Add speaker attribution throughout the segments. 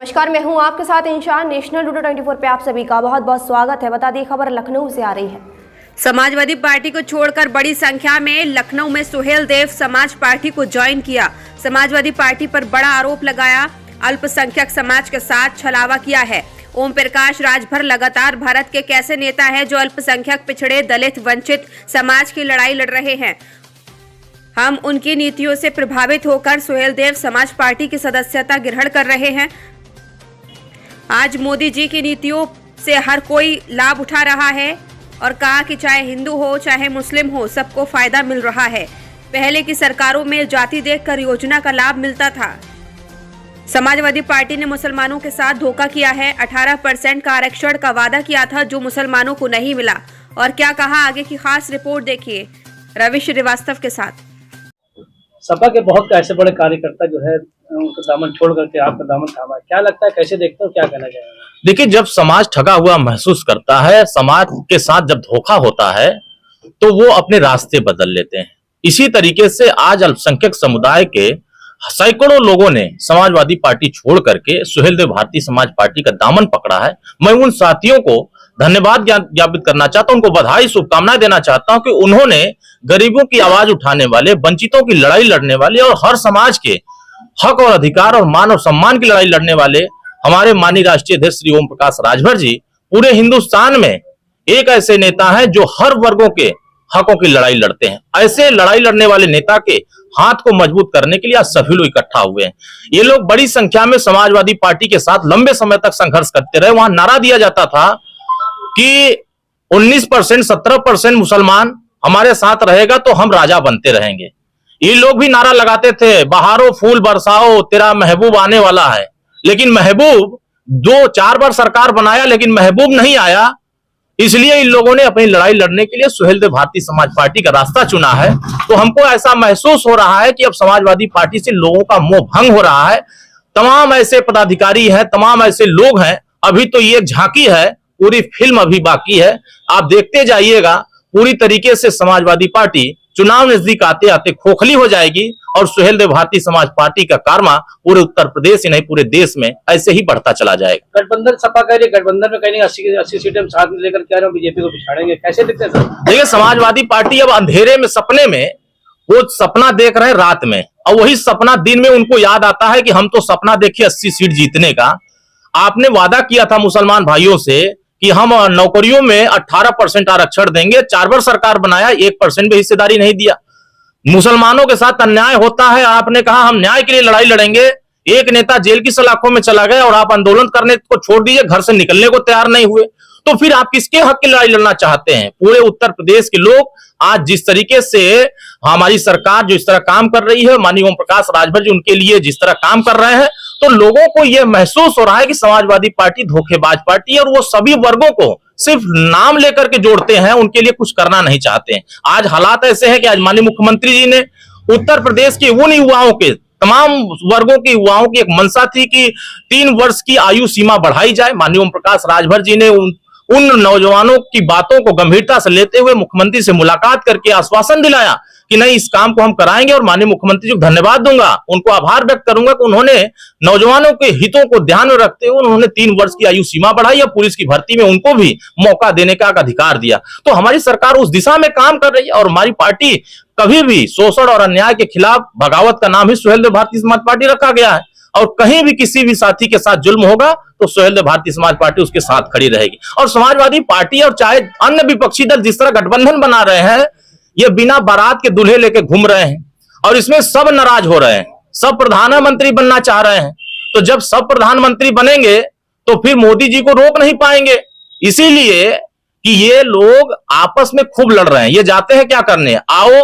Speaker 1: नमस्कार, मैं हूं आपके साथ इंशान। नेशनल टुडे 24 पे आप सभी का बहुत बहुत स्वागत है। बता दी खबर लखनऊ से आ रही है।
Speaker 2: समाजवादी पार्टी को छोड़कर बड़ी संख्या में लखनऊ में सुहेल देव समाज पार्टी को ज्वाइन किया। समाजवादी पार्टी पर बड़ा आरोप लगाया, अल्पसंख्यक समाज के साथ छलावा किया है। ओम प्रकाश राजभर लगातार भारत के कैसे नेता है जो अल्पसंख्यक, पिछड़े, दलित, वंचित समाज की लड़ाई लड़ रहे हैं। हम उनकी नीतियों से प्रभावित होकर सुहेल देव समाज पार्टी की सदस्यता ग्रहण कर रहे हैं। आज मोदी जी की नीतियों से हर कोई लाभ उठा रहा है और कहा कि चाहे हिंदू हो चाहे मुस्लिम हो, सबको फायदा मिल रहा है। पहले की सरकारों में जाति देखकर योजना का लाभ मिलता था। समाजवादी पार्टी ने मुसलमानों के साथ धोखा किया है। 18% का आरक्षण का वादा किया था जो मुसलमानों को नहीं मिला। और क्या कहा, आगे की खास रिपोर्ट देखिए रवि श्रीवास्तव के साथ।
Speaker 3: सपा के बहुत ऐसे बड़े कार्यकर्ता जो है उनका दामन छोड़ करके आपका दामन थामा है, क्या लगता है, कैसे देखते हो, क्या कहना चाहेंगे?
Speaker 4: देखिए, जब समाज ठगा हुआ महसूस करता है, समाज के साथ जब धोखा होता है तो वो अपने रास्ते बदल लेते हैं। इसी तरीके से आज अल्पसंख्यक समुदाय के सैकड़ों लोगों ने समाजवादी पार्टी छोड़ करके सुहेल देव भारतीय समाज पार्टी का दामन पकड़ा है। मैं उन साथियों को धन्यवाद ज्ञापित करना चाहता हूं, उनको बधाई, शुभकामनाएं देना चाहता हूं कि उन्होंने गरीबों की आवाज उठाने वाले, वंचितों की लड़ाई लड़ने वाले और हर समाज के हक और अधिकार और मान और सम्मान की लड़ाई लड़ने वाले हमारे माननीय राष्ट्रीय अध्यक्ष श्री ओम प्रकाश राजभर जी पूरे हिंदुस्तान में एक ऐसे नेता हैं जो हर वर्गों के हकों की लड़ाई लड़ते हैं। ऐसे लड़ाई लड़ने वाले नेता के हाथ को मजबूत करने के लिए आज सभी लोग इकट्ठा हुए हैं। ये लोग बड़ी संख्या में समाजवादी पार्टी के साथ लंबे समय तक संघर्ष करते रहे। वहां नारा दिया जाता था कि 19%, 17% मुसलमान हमारे साथ रहेगा तो हम राजा बनते रहेंगे। ये लोग भी नारा लगाते थे, बहारो फूल बरसाओ, तेरा महबूब आने वाला है। लेकिन महबूब 2-4 बार सरकार बनाया लेकिन महबूब नहीं आया। इसलिए इन लोगों ने अपनी लड़ाई लड़ने के लिए सुहेल देव भारतीय समाज पार्टी का रास्ता चुना है। तो हमको ऐसा महसूस हो रहा है कि अब समाजवादी पार्टी से लोगों का मोह भंग हो रहा है। तमाम ऐसे पदाधिकारी हैं, तमाम ऐसे लोग हैं। अभी तो ये झांकी है, पूरी फिल्म अभी बाकी है। आप देखते जाइएगा, पूरी तरीके से समाजवादी पार्टी चुनाव नजदीक आते आते खोखली हो जाएगी और सुहेल देव भारतीय समाज पार्टी का कारवा पूरे उत्तर प्रदेश ही नहीं पूरे देश में ऐसे ही बढ़ता चला जाएगा।
Speaker 3: गठबंधन सपा कह रही है, गठबंधन में कहीं 80 सीटें हम साथ में लेकर कह रहे हो बीजेपी को पिछाड़ेंगे, कैसे दिखते हैं सर?
Speaker 4: देखिए, समाजवादी पार्टी अब अंधेरे में, सपने में, वो सपना देख रहे हैं रात में, और वही सपना दिन में उनको याद आता है कि हम तो सपना देखे 80 सीट जीतने का। आपने वादा किया था मुसलमान भाइयों से कि हम नौकरियों में 18% आरक्षण देंगे। 4 बार सरकार बनाया, 1% भी हिस्सेदारी नहीं दिया। मुसलमानों के साथ अन्याय होता है, आपने कहा हम न्याय के लिए लड़ाई लड़ेंगे। एक नेता जेल की सलाखों में चला गया और आप आंदोलन करने को छोड़ दीजिए, घर से निकलने को तैयार नहीं हुए। तो फिर आप किसके हक की लड़ाई लड़ना चाहते हैं? पूरे उत्तर प्रदेश के लोग आज जिस तरीके से हमारी सरकार जो इस तरह काम कर रही है, माननीय ओम प्रकाश राजभर जी उनके लिए जिस तरह काम कर रहे हैं, तो लोगों को यह महसूस हो रहा है कि समाजवादी पार्टी धोखेबाज पार्टी है और वो सभी वर्गों को सिर्फ नाम लेकर के जोड़ते हैं, उनके लिए कुछ करना नहीं चाहते हैं। आज हालात ऐसे हैं कि आज माननीय मुख्यमंत्री जी ने उत्तर प्रदेश के उन युवाओं के, तमाम वर्गों के युवाओं की एक मंशा थी कि 3 वर्ष की आयु सीमा बढ़ाई जाए। माननीय ओम प्रकाश राजभर जी ने उन नौजवानों की बातों को गंभीरता से लेते हुए मुख्यमंत्री से मुलाकात करके आश्वासन दिलाया कि नहीं, इस काम को हम कराएंगे। और माननीय मुख्यमंत्री जी को धन्यवाद दूंगा, उनको आभार व्यक्त करूंगा कि उन्होंने नौजवानों के हितों को ध्यान में रखते हुए उन्होंने 3 वर्ष की आयु सीमा बढ़ाई और पुलिस की भर्ती में उनको भी मौका देने का अधिकार दिया। तो हमारी सरकार उस दिशा में काम कर रही है और हमारी पार्टी कभी भी शोषण और अन्याय के खिलाफ, बगावत का नाम ही सुहेल देव भारतीय समाज पार्टी रखा गया है। और कहीं भी किसी भी साथी के साथ जुल्म होगा तो सुहेल देव भारतीय समाज पार्टी उसके साथ खड़ी रहेगी। और समाजवादी पार्टी और चाहे अन्य विपक्षी दल जिस तरह गठबंधन बना रहे हैं, ये बिना बारात के दूल्हे लेके घूम रहे हैं और इसमें सब नाराज हो रहे हैं। सब प्रधानमंत्री बनना चाह रहे हैं। तो जब सब प्रधानमंत्री बनेंगे तो फिर मोदी जी को रोक नहीं पाएंगे। इसीलिए कि ये लोग आपस में खूब लड़ रहे हैं। ये जाते हैं क्या करने, आओ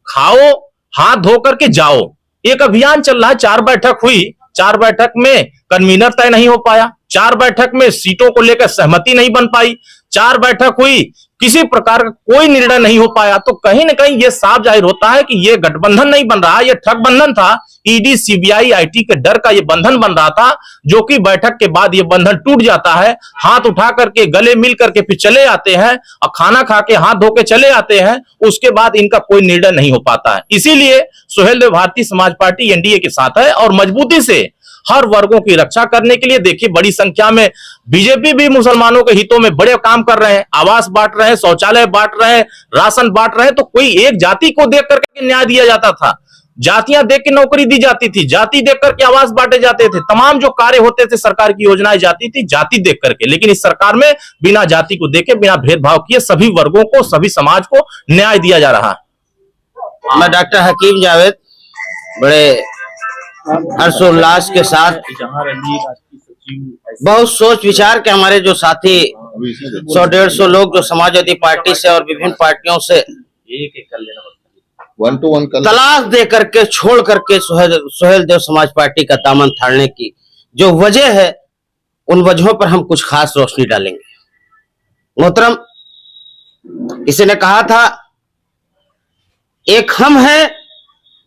Speaker 4: खाओ हाथ धो करके जाओ। एक अभियान चल रहा है। 4 बैठक हुई, 4 बैठक में कन्वीनर तय नहीं हो पाया, 4 बैठक में सीटों को लेकर सहमति नहीं बन पाई, 4 बैठक हुई, किसी प्रकार का कोई निर्णय नहीं हो पाया। तो कहीं ना कहीं ये साफ जाहिर होता है कि ये गठबंधन नहीं बन रहा, ये ठग बंधन था। ईडी, सीबीआई, आईटी के डर का ये बंधन बन रहा था, जो कि बैठक के बाद ये बंधन टूट जाता है। हाथ उठा करके, गले मिल करके फिर चले आते हैं और खाना खा के हाथ धो के चले आते हैं। उसके बाद इनका कोई निर्णय नहीं हो पाता है। इसीलिए सुहेल देव भारतीय समाज पार्टी एनडीए के साथ है और मजबूती से हर वर्गों की रक्षा करने के लिए। देखिए बड़ी संख्या में बीजेपी भी मुसलमानों के हितों में बड़े काम कर रहे हैं, आवास बांट रहे हैं, शौचालय बांट रहे हैं, राशन बांट रहे हैं। तो कोई एक जाति को देख करके न्याय दिया जाता था, जातियां देख के नौकरी दी जाती थी, जाति देख करके आवास बांटे जाते थे, तमाम जो कार्य होते थे सरकार की योजनाएं जाती थी जाति देख करके। लेकिन इस सरकार में बिना जाति को देखे, बिना भेदभाव किए सभी वर्गों को, सभी समाज को न्याय दिया जा रहा है।
Speaker 5: मैं डॉक्टर हकीम जावेद बड़े हर्षोल्लास के साथ, बहुत सोच विचार के हमारे जो साथी 100-150 लोग जो समाजवादी पार्टी से और विभिन्न पार्टियों से तलाश दे करके छोड़ करके सोहेल देव समाज पार्टी का दामन थामने की जो वजह है, उन वजहों पर हम कुछ खास रोशनी डालेंगे। मोहतरम, किसी ने कहा था, एक हम हैं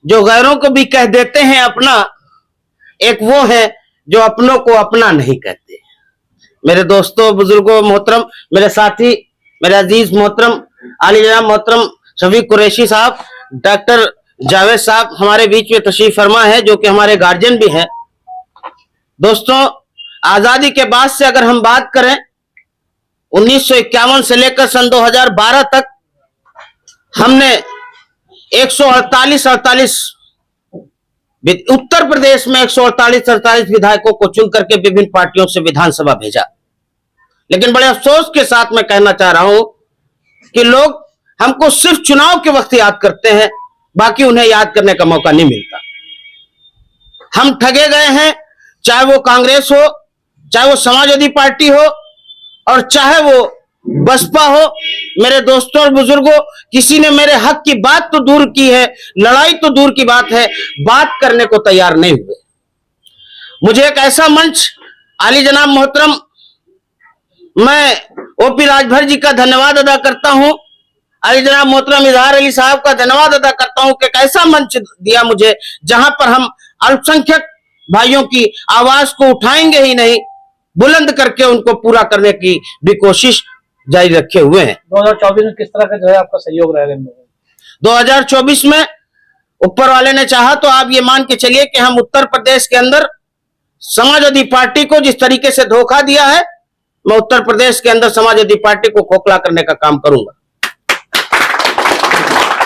Speaker 5: जो गैरों को भी कह देते हैं अपना, एक वो है जो अपनों को अपना नहीं कहते। मेरे दोस्तों, बुजुर्गों, मोहतरम, मेरे साथी, मेरे अजीज मोहतरम आली जनाब मोहतरम शफीक कुरैशी साहब, डॉक्टर जावेद साहब हमारे बीच में तशरीफ फरमा है, जो कि हमारे गार्जियन भी हैं। दोस्तों, आजादी के बाद से अगर हम बात करें, 1951 से लेकर सन 2012 तक हमने 148 उत्तर प्रदेश में 148 विधायकों को चुन करके विभिन्न पार्टियों से विधानसभा भेजा। लेकिन बड़े अफसोस के साथ मैं कहना चाह रहा हूं कि लोग हमको सिर्फ चुनाव के वक्त याद करते हैं, बाकी उन्हें याद करने का मौका नहीं मिलता। हम ठगे गए हैं, चाहे वो कांग्रेस हो, चाहे वो समाजवादी पार्टी हो, और चाहे वो बसपा हो। मेरे दोस्तों और बुजुर्गों, किसी ने मेरे हक की बात तो दूर की है, लड़ाई तो दूर की बात है, बात करने को तैयार नहीं हुए। मुझे एक ऐसा मंच, आली जनाब मोहतरम, मैं ओपी राजभर जी का धन्यवाद अदा करता हूं, अली जनाब मोहतरम इजहार अली साहब का धन्यवाद अदा करता हूं कि एक ऐसा मंच दिया मुझे जहां पर हम अल्पसंख्यक भाइयों की आवाज को उठाएंगे ही नहीं, बुलंद करके उनको पूरा करने की भी कोशिश जारी रखे हुए हैं।
Speaker 3: 2024 में किस तरह का जो है आपका सहयोग रहेगा?
Speaker 5: 2024 में ऊपर वाले ने चाहा तो आप ये मान के चलिए कि हम उत्तर प्रदेश के अंदर समाजवादी पार्टी को जिस तरीके से धोखा दिया है, मैं उत्तर प्रदेश के अंदर समाजवादी पार्टी को खोखला करने का काम करूंगा।